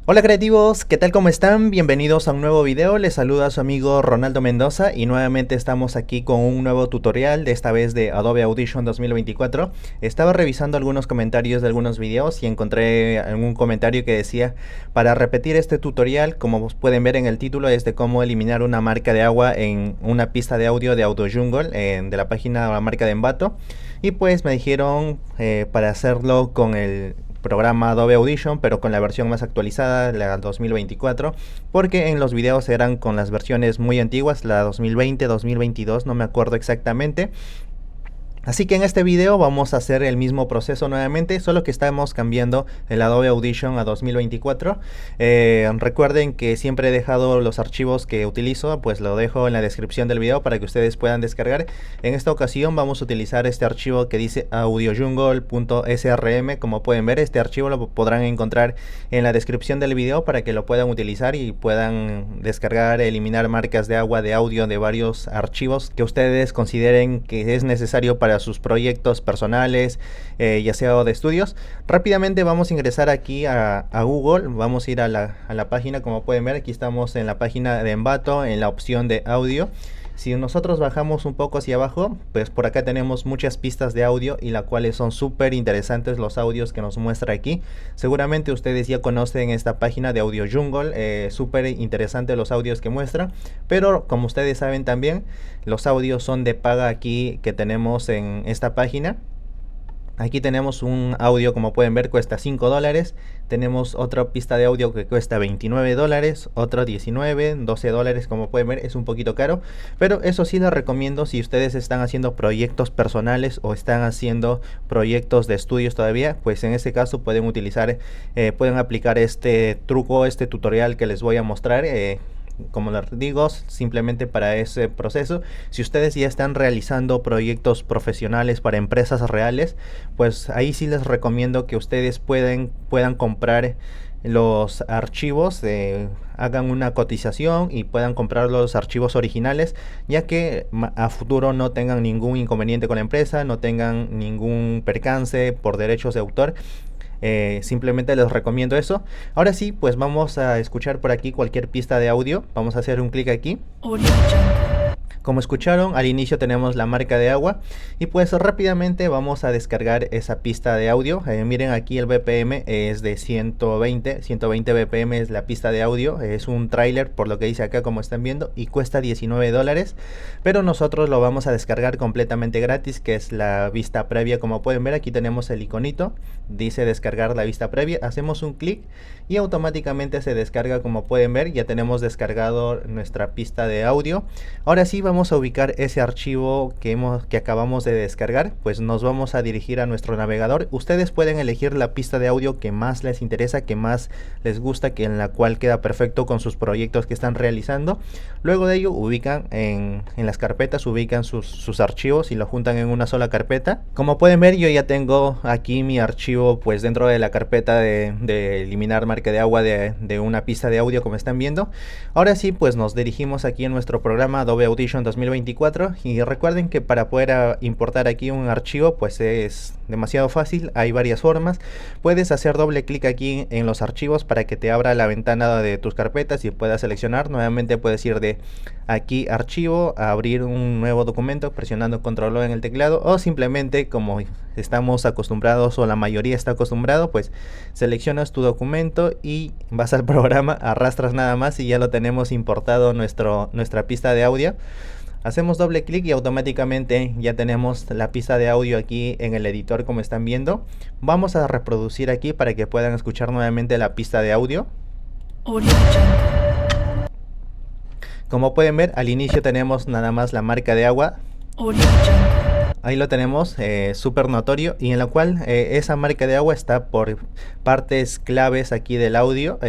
Hola creativos, ¿qué tal? ¿Cómo están? Bienvenidos a un nuevo video, les saluda su amigo Ronaldo Mendoza y nuevamente estamos aquí con un nuevo tutorial, de esta vez de Adobe Audition 2024. Estaba revisando algunos comentarios de algunos videos y encontré algún comentario que decía: para repetir este tutorial, como pueden ver en el título, es de cómo eliminar una marca de agua en una pista de audio de Audio Jungle, de la página o la marca de Envato. Y pues me dijeron para hacerlo con el programa Adobe Audition, pero con la versión más actualizada, la 2024, porque en los videos eran con las versiones muy antiguas, la 2020, 2022, no me acuerdo exactamente. Así que en este video vamos a hacer el mismo proceso nuevamente, solo que estamos cambiando el Adobe Audition a 2024. Recuerden que siempre he dejado los archivos que utilizo, pues lo dejo en la descripción del video para que ustedes puedan descargar. En esta ocasión vamos a utilizar este archivo que dice audiojungle.srm. Como pueden ver, este archivo lo podrán encontrar en la descripción del video para que lo puedan utilizar y puedan descargar, eliminar marcas de agua de audio de varios archivos que ustedes consideren que es necesario para sus proyectos personales, ya sea de estudios. Rápidamente vamos a ingresar aquí a Google, vamos a ir a la página. Como pueden ver, aquí estamos en la página de Envato, en la opción de audio. Si nosotros bajamos un poco hacia abajo, pues por acá tenemos muchas pistas de audio y las cuales son súper interesantes los audios que nos muestra aquí. Seguramente ustedes ya conocen esta página de Audio Jungle, súper interesante los audios que muestra, pero como ustedes saben también, los audios son de paga aquí que tenemos en esta página. Aquí tenemos un audio, como pueden ver, cuesta $5. Tenemos otra pista de audio que cuesta $29, otra 19, $12, como pueden ver, es un poquito caro. Pero eso sí les recomiendo si ustedes están haciendo proyectos personales o están haciendo proyectos de estudios todavía, pues en este caso pueden utilizar, pueden aplicar este truco, este tutorial que les voy a mostrar. Como les digo, simplemente para ese proceso. Si ustedes ya están realizando proyectos profesionales para empresas reales, pues ahí sí les recomiendo que ustedes puedan comprar los archivos, hagan una cotización y puedan comprar los archivos originales, ya que a futuro no tengan ningún inconveniente con la empresa, no tengan ningún percance por derechos de autor. Simplemente les recomiendo eso. Ahora sí, pues vamos a escuchar por aquí cualquier pista de audio. Vamos a hacer un clic aquí. Como escucharon, al inicio tenemos la marca de agua y pues rápidamente vamos a descargar esa pista de audio. Miren, aquí el BPM es de 120 BPM es la pista de audio. Es un tráiler, por lo que dice acá, como están viendo, y cuesta $19, pero nosotros lo vamos a descargar completamente gratis, que es la vista previa. Como pueden ver, aquí tenemos el iconito, dice descargar la vista previa. Hacemos un clic y automáticamente se descarga. Como pueden ver, ya tenemos descargado nuestra pista de audio. Ahora sí, vamos a ubicar ese archivo que acabamos de descargar. Pues nos vamos a dirigir a nuestro navegador. Ustedes pueden elegir la pista de audio que más les interesa, que más les gusta, que en la cual queda perfecto con sus proyectos que están realizando. Luego de ello ubican en las carpetas, ubican sus archivos y lo juntan en una sola carpeta. Como pueden ver, yo ya tengo aquí mi archivo pues dentro de la carpeta de eliminar marca de agua de una pista de audio, como están viendo. Ahora sí, pues nos dirigimos aquí en nuestro programa Adobe Audition 2024 y recuerden que para poder importar aquí un archivo pues es demasiado fácil. Hay varias formas. Puedes hacer doble clic aquí en los archivos para que te abra la ventana de tus carpetas y puedas seleccionar. Nuevamente puedes ir de aquí archivo a abrir un nuevo documento presionando control O en el teclado, o simplemente, como estamos acostumbrados o la mayoría está acostumbrado, pues seleccionas tu documento y vas al programa, arrastras nada más y ya lo tenemos importado nuestra pista de audio. Hacemos doble clic y automáticamente ya tenemos la pista de audio aquí en el editor, como están viendo. Vamos a reproducir aquí para que puedan escuchar nuevamente la pista de audio. Como pueden ver, al inicio tenemos nada más la marca de agua. Ahí lo tenemos, súper notorio, y en la cual esa marca de agua está por partes claves aquí del audio.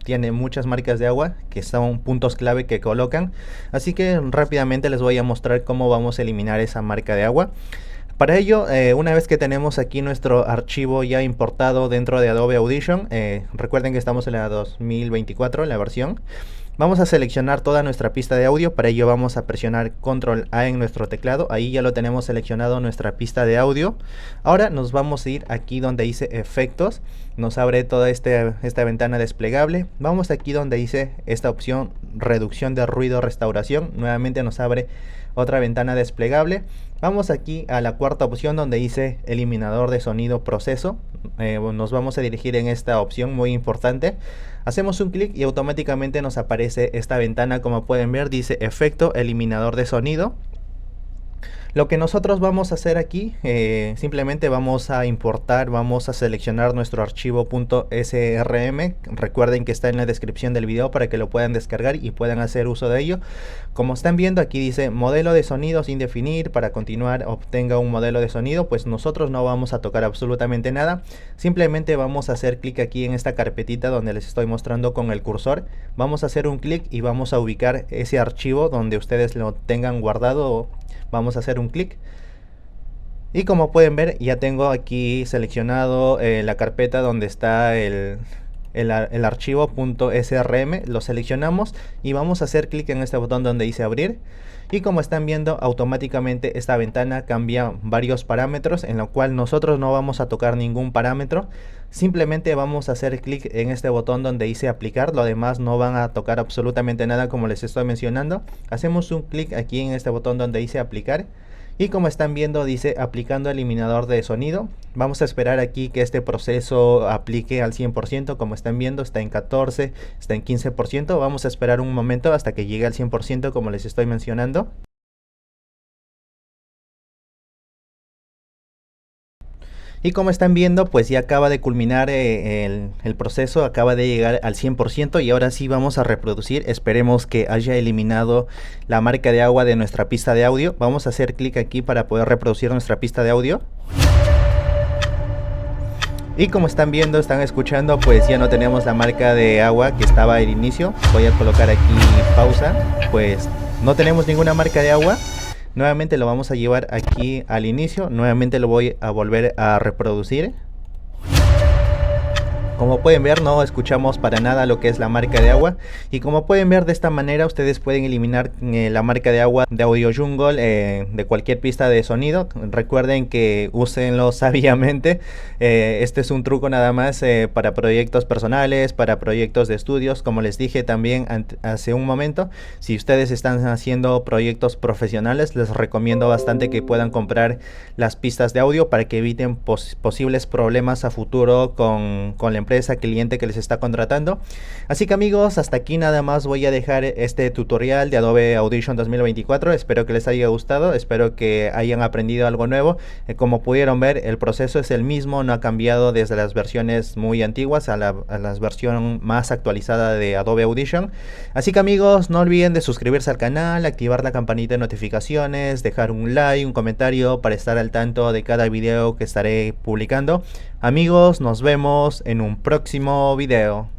Tiene muchas marcas de agua que son puntos clave que colocan. Así que rápidamente les voy a mostrar cómo vamos a eliminar esa marca de agua. Para ello, una vez que tenemos aquí nuestro archivo ya importado dentro de Adobe Audition, recuerden que estamos en la 2024, la versión. Vamos a seleccionar toda nuestra pista de audio. Para ello vamos a presionar Control A en nuestro teclado. Ahí ya lo tenemos seleccionado nuestra pista de audio. Ahora nos vamos a ir aquí donde dice efectos. Nos abre toda esta ventana desplegable. Vamos aquí donde dice esta opción reducción de ruido restauración. Nuevamente nos abre otra ventana desplegable. Vamos aquí a la cuarta opción donde dice eliminador de sonido proceso. Nos vamos a dirigir en esta opción muy importante. Hacemos un clic y automáticamente nos aparece esta ventana. Como pueden ver, dice efecto eliminador de sonido. Lo que nosotros vamos a hacer aquí, simplemente vamos a importar, vamos a seleccionar nuestro archivo .srm. Recuerden que está en la descripción del video para que lo puedan descargar y puedan hacer uso de ello. Como están viendo, aquí dice modelo de sonido sin definir. Para continuar, obtenga un modelo de sonido. Pues nosotros no vamos a tocar absolutamente nada. Simplemente vamos a hacer clic aquí en esta carpetita donde les estoy mostrando con el cursor. Vamos a hacer un clic y vamos a ubicar ese archivo donde ustedes lo tengan guardado. Vamos a hacer un clic y como pueden ver ya tengo aquí seleccionado la carpeta donde está el archivo .srm. Lo seleccionamos y vamos a hacer clic en este botón donde dice abrir. Y como están viendo, automáticamente esta ventana cambia varios parámetros, en lo cual nosotros no vamos a tocar ningún parámetro. Simplemente vamos a hacer clic en este botón donde dice aplicar. Lo demás no van a tocar absolutamente nada, como les estoy mencionando. Hacemos un clic aquí en este botón donde dice aplicar. Y como están viendo, dice aplicando eliminador de sonido. Vamos a esperar aquí que este proceso aplique al 100%. Como están viendo, está en 14, está en 15%. Vamos a esperar un momento hasta que llegue al 100%, como les estoy mencionando. Y como están viendo, pues ya acaba de culminar el proceso, acaba de llegar al 100% y ahora sí vamos a reproducir. Esperemos que haya eliminado la marca de agua de nuestra pista de audio. Vamos a hacer clic aquí para poder reproducir nuestra pista de audio. Y como están viendo, están escuchando, pues ya no tenemos la marca de agua que estaba al inicio. Voy a colocar aquí pausa, pues no tenemos ninguna marca de agua. Nuevamente lo vamos a llevar aquí al inicio. Nuevamente lo voy a volver a reproducir. Como pueden ver, no escuchamos para nada lo que es la marca de agua. Y como pueden ver, de esta manera ustedes pueden eliminar la marca de agua de Audio Jungle de cualquier pista de sonido. Recuerden que úsenlo sabiamente. Este es un truco nada más para proyectos personales, para proyectos de estudios. Como les dije también hace un momento, si ustedes están haciendo proyectos profesionales, les recomiendo bastante que puedan comprar las pistas de audio para que eviten posibles problemas a futuro con la empresa cliente que les está contratando. Así que amigos, hasta aquí nada más voy a dejar este tutorial de Adobe Audition 2024. Espero que les haya gustado, espero que hayan aprendido algo nuevo. Como pudieron ver, el proceso es el mismo, no ha cambiado desde las versiones muy antiguas a la versión más actualizada de Adobe Audition. Así que amigos, no olviden de suscribirse al canal, activar la campanita de notificaciones, dejar un like, un comentario para estar al tanto de cada video que estaré publicando. Amigos, nos vemos en un próximo video.